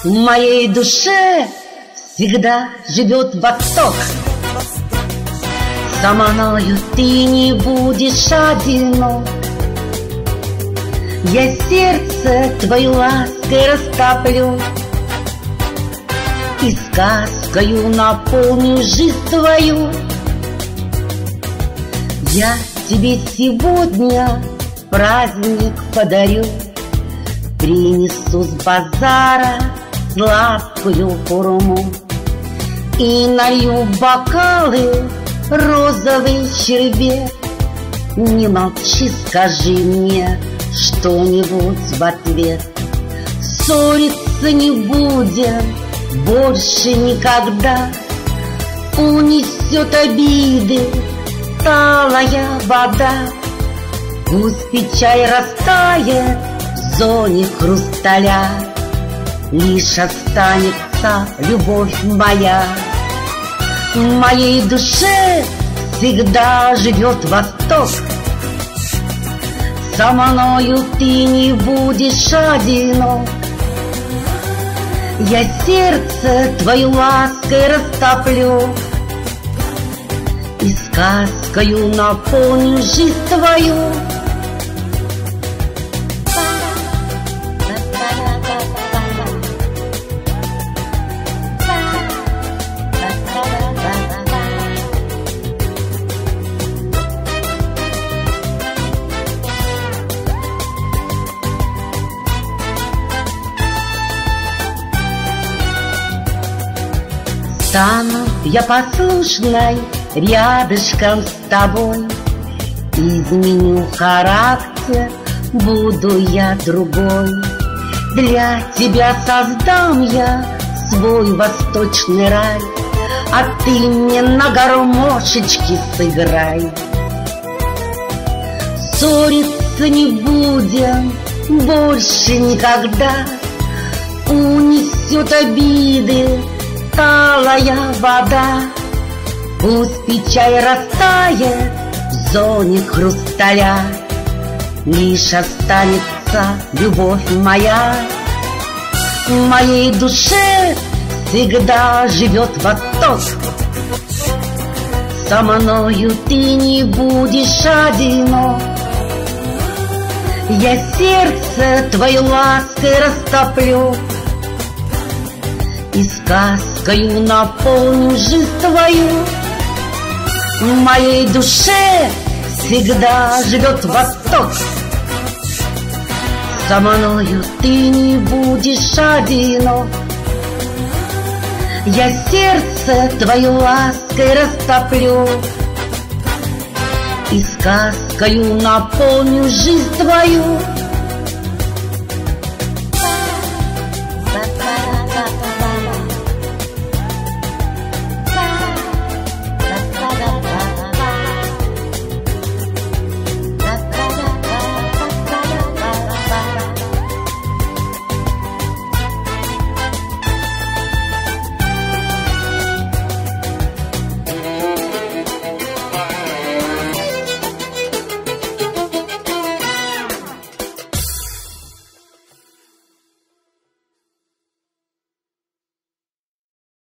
В моей душе всегда живет Восток. Со мною ты не будешь одинок. Я сердце твою лаской растоплю и сказкою наполню жизнь твою. Я тебе сегодня праздник подарю, принесу с базара сладкую хурму и налью бокалы розовый щербет. Не молчи, скажи мне что-нибудь в ответ. Ссориться не будем больше никогда. Унесет обиды талая вода. Пусть печаль растает в зоне хрусталя. Лишь останется любовь моя. В моей душе всегда живет Восток. Со мною ты не будешь одинок. Я сердце твою лаской растоплю и сказкою наполню жизнь твою. Стану я послушной рядышком с тобой, изменю характер, буду я другой. Для тебя создам я свой восточный рай, а ты мне на гармошечке сыграй. Ссориться не будем больше никогда. Унесет обиды талая вода. Пусть печаль растает в зоне хрусталя. Лишь останется любовь моя. В моей душе всегда живет Восток. Со мною ты не будешь одинок. Я сердце твою лаской растоплю и сказкою наполню жизнь твою. В моей душе всегда живет Восток. Со мною ты не будешь одинок. Я сердце твою лаской растоплю и сказкою наполню жизнь твою.